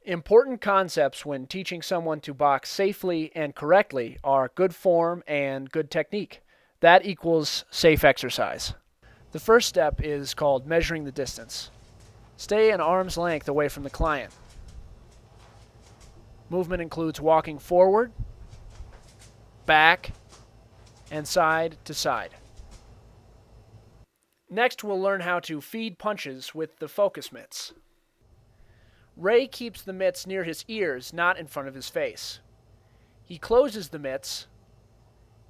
Important concepts when teaching someone to box safely and correctly are good form and good technique. That equals safe exercise. The first step is called measuring the distance. Stay an arm's length away from the client. Movement includes walking forward, back, and side to side. Next, we'll learn how to feed punches with the focus mitts. Ray keeps the mitts near his ears, not in front of his face. He closes the mitts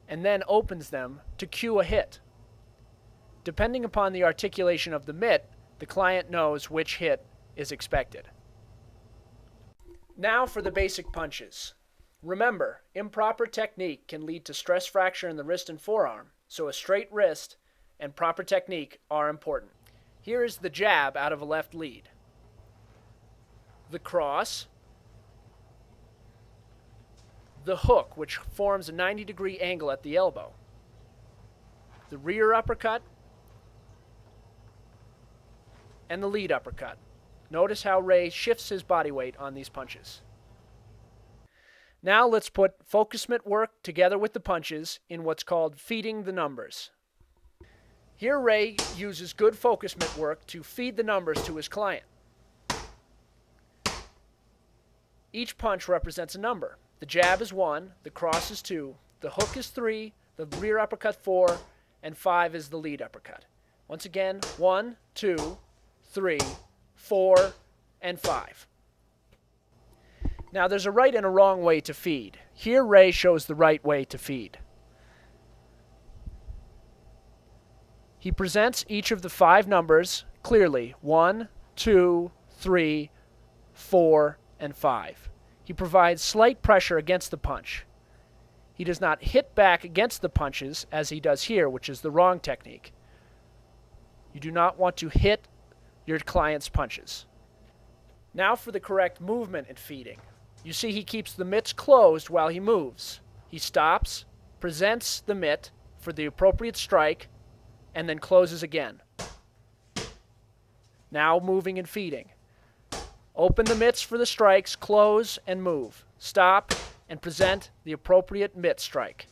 and then opens them to cue a hit. Depending upon the articulation of the mitt, the client knows which hit is expected. Now for the basic punches. Remember, improper technique can lead to stress fracture in the wrist and forearm, so a straight wrist and proper technique are important. Here is the jab out of a left lead. The cross, the hook, which forms a 90-degree angle at the elbow, the rear uppercut, and the lead uppercut. Notice how Ray shifts his body weight on these punches. Now let's put focus mitt work together with the punches in what's called feeding the numbers. Here Ray uses good focus mitt work to feed the numbers to his client. Each punch represents a number. The jab is 1, the cross is 2, the hook is 3, the rear uppercut 4, and 5 is the lead uppercut. Once again, 1, 2, 3, 4, and 5. Now there's a right and a wrong way to feed. Here Ray shows the right way to feed. He presents each of the 5 numbers clearly. 1, 2, 3, 4, and 5. He provides slight pressure against the punch. He does not hit back against the punches as he does here, which is the wrong technique. You do not want to hit your client's punches. Now for the correct movement and feeding. You see he keeps the mitts closed while he moves. He stops, presents the mitt for the appropriate strike, and then closes again. Now moving and feeding. Open the mitts for the strikes, close and move. Stop and present the appropriate mitt strike.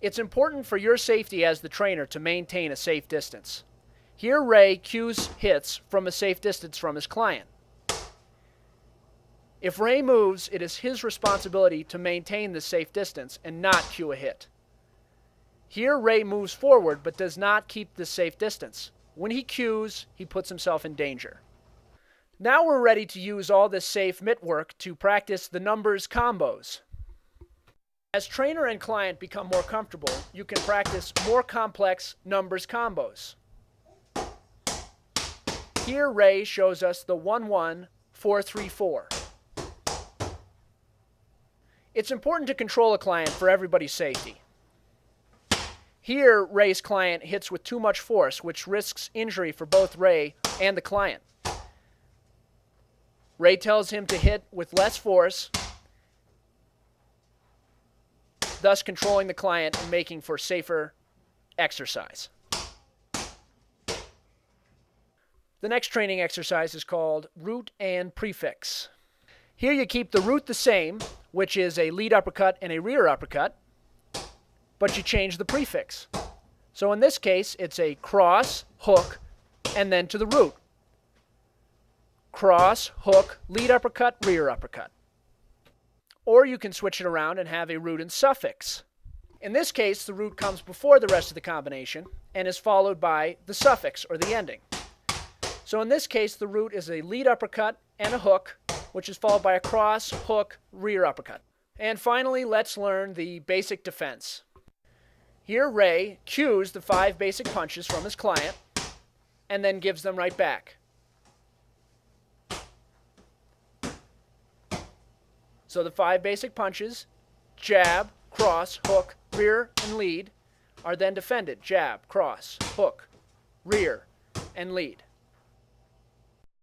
It's important for your safety as the trainer to maintain a safe distance. Here Ray cues hits from a safe distance from his client. If Ray moves, it is his responsibility to maintain the safe distance and not cue a hit. Here Ray moves forward but does not keep the safe distance. When he cues, he puts himself in danger. Now we're ready to use all this safe mitt work to practice the numbers combos. As trainer and client become more comfortable, you can practice more complex numbers combos. Here Ray shows us the 1-1-4-3-4. It's important to control a client for everybody's safety. Here, Ray's client hits with too much force, which risks injury for both Ray and the client. Ray tells him to hit with less force, thus controlling the client and making for safer exercise. The next training exercise is called root and prefix. Here you keep the root the same, which is a lead uppercut and a rear uppercut, but you change the prefix. So in this case, it's a cross, hook, and then to the root. Cross, hook, lead uppercut, rear uppercut. Or you can switch it around and have a root and suffix. In this case, the root comes before the rest of the combination and is followed by the suffix or the ending. So in this case, the root is a lead uppercut and a hook, which is followed by a cross, hook, rear uppercut. And finally, let's learn the basic defense. Here Ray cues the 5 basic punches from his client and then gives them right back. So the 5 basic punches, jab, cross, hook, rear, and lead, are then defended. Jab, cross, hook, rear, and lead.